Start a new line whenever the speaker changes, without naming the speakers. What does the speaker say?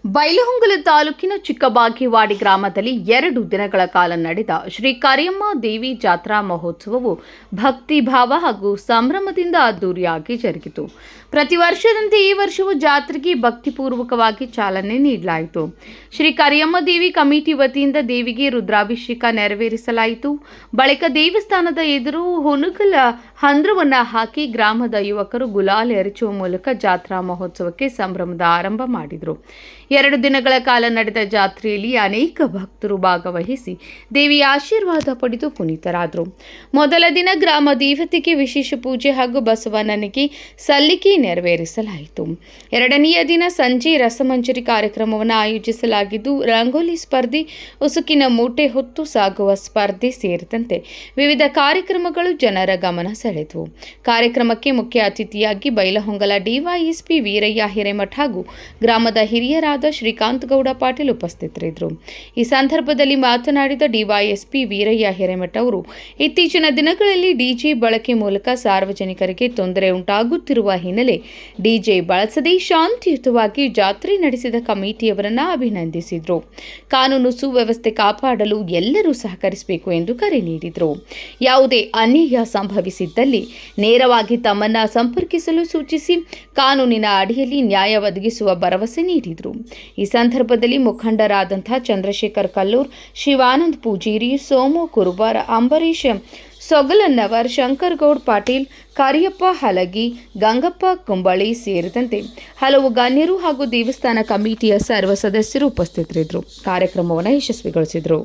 ಬೈಲಹೊಂಗಲ ತಾಲೂಕಿನ ಚಿಕ್ಕಬಾಗೇವಾಡಿ ಗ್ರಾಮದಲ್ಲಿ 2 ದಿನಗಳ ಕಾಲ ನಡೆದ ಶ್ರೀ ಕರಿಯಮ್ಮ ದೇವಿ ಜಾತ್ರಾ ಮಹೋತ್ಸವವು ಭಕ್ತಿ ಭಾವ ಹಾಗೂ ಸಂಭ್ರಮದಿಂದ ಅದ್ದೂರಿಯಾಗಿ ಜರುಗಿತು. ಪ್ರತಿ ವರ್ಷದಂತೆ ಈ ವರ್ಷವೂ ಜಾತ್ರೆಗೆ ಭಕ್ತಿಪೂರ್ವಕವಾಗಿ ಚಾಲನೆ ನೀಡಲಾಯಿತು. ಶ್ರೀ ಕರಿಯಮ್ಮ ದೇವಿ ಕಮಿಟಿ ವತಿಯಿಂದ ದೇವಿಗೆ ರುದ್ರಾಭಿಷೇಕ ನೆರವೇರಿಸಲಾಯಿತು. ಬಳಿಕ ದೇವಸ್ಥಾನದ ಎದುರು ಹುನುಗಲ ಹಂದ್ರವನ್ನ ಹಾಕಿ ಗ್ರಾಮದ ಯುವಕರು ಗುಲಾಲ್ ಎರಚುವ ಮೂಲಕ ಜಾತ್ರಾ ಮಹೋತ್ಸವಕ್ಕೆ ಸಂಭ್ರಮದ ಆರಂಭ ಮಾಡಿದರು. 2 ದಿನಗಳ ಕಾಲ ನಡೆದ ಜಾತ್ರೆಯಲ್ಲಿ ಅನೇಕ ಭಕ್ತರು ಭಾಗವಹಿಸಿ ದೇವಿಯ ಆಶೀರ್ವಾದ ಪಡೆದು ಪುನೀತರಾದರು. ಮೊದಲ ದಿನ ಗ್ರಾಮ ದೇವತೆಗೆ ವಿಶೇಷ ಪೂಜೆ ಹಾಗೂ ಬಸವಣ್ಣನಿಗೆ ಸಲ್ಲಿಕೆ ನೆರವೇರಿಸಲಾಯಿತು. 2ನೆಯ ದಿನ ಸಂಜೆ ರಸಮಂಜರಿ ಕಾರ್ಯಕ್ರಮವನ್ನು ಆಯೋಜಿಸಲಾಗಿದ್ದು, ರಂಗೋಲಿ ಸ್ಪರ್ಧೆ, ಉಸುಕಿನ ಮೂಟೆ ಹೊತ್ತು ಸಾಗುವ ಸ್ಪರ್ಧೆ ಸೇರಿದಂತೆ ವಿವಿಧ ಕಾರ್ಯಕ್ರಮಗಳು ಜನರ ಗಮನ ಸೆಳೆದವು. ಕಾರ್ಯಕ್ರಮಕ್ಕೆ ಮುಖ್ಯ ಅತಿಥಿಯಾಗಿ ಬೈಲಹೊಂಗಲ ಡಿವೈಎಸ್ಪಿ ವೀರಯ್ಯ ಹಿರೇಮಠ ಹಾಗೂ ಗ್ರಾಮದ ಹಿರಿಯರಾದ ಶ್ರೀಕಾಂತ್ ಗೌಡ ಪಾಟೀಲ್ ಉಪಸ್ಥಿತರಿದ್ದರು. ಈ ಸಂದರ್ಭದಲ್ಲಿ ಮಾತನಾಡಿದ ಡಿವೈಎಸ್ಪಿ ವೀರಯ್ಯ ಹಿರೇಮಠ ಅವರು, ಇತ್ತೀಚಿನ ದಿನಗಳಲ್ಲಿ ಡಿಜೆ ಬಳಕೆ ಮೂಲಕ ಸಾರ್ವಜನಿಕರಿಗೆ ತೊಂದರೆ ಉಂಟಾಗುತ್ತಿರುವ ಹಿನ್ನೆಲೆ ಡಿಜೆ ಬಳಸದೆ ಶಾಂತಿಯುತವಾಗಿ ಜಾತ್ರೆ ನಡೆಸಿದ ಕಮಿಟಿಯವರನ್ನು ಅಭಿನಂದಿಸಿದರು. ಕಾನೂನು ಸುವ್ಯವಸ್ಥೆ ಕಾಪಾಡಲು ಎಲ್ಲರೂ ಸಹಕರಿಸಬೇಕು ಎಂದು ಕರೆ ನೀಡಿದರು. ಯಾವುದೇ ಅನ್ಯಾಯ ಸಂಭವಿಸಿದ್ದಲ್ಲಿ ನೇರವಾಗಿ ತಮ್ಮನ್ನು ಸಂಪರ್ಕಿಸಲು ಸೂಚಿಸಿ ಕಾನೂನಿನ ಅಡಿಯಲ್ಲಿ ನ್ಯಾಯ ಒದಗಿಸುವ ಭರವಸೆ ನೀಡಿದರು. ಈ ಸಂದರ್ಭದಲ್ಲಿ ಮುಖಂಡರಾದಂತಹ ಚಂದ್ರಶೇಖರ್ ಕಲ್ಲೂರ್, ಶಿವಾನಂದ್ ಪೂಜೇರಿ, ಸೋಮು ಕುರುಬಾರ, ಅಂಬರೀಶ್ ಸೊಗಲನ್ನವರ್, ಶಂಕರಗೌಡ್ ಪಾಟೀಲ್, ಕರಿಯಪ್ಪ ಹಲಗಿ, ಗಂಗಪ್ಪ ಕುಂಬಳಿ ಸೇರಿದಂತೆ ಹಲವು ಗಣ್ಯರು ಹಾಗೂ ದೇವಸ್ಥಾನ ಕಮಿಟಿಯ ಸರ್ವ ಸದಸ್ಯರು ಉಪಸ್ಥಿತರಿದ್ದರು. ಕಾರ್ಯಕ್ರಮವನ್ನು ಯಶಸ್ವಿಗೊಳಿಸಿದರು.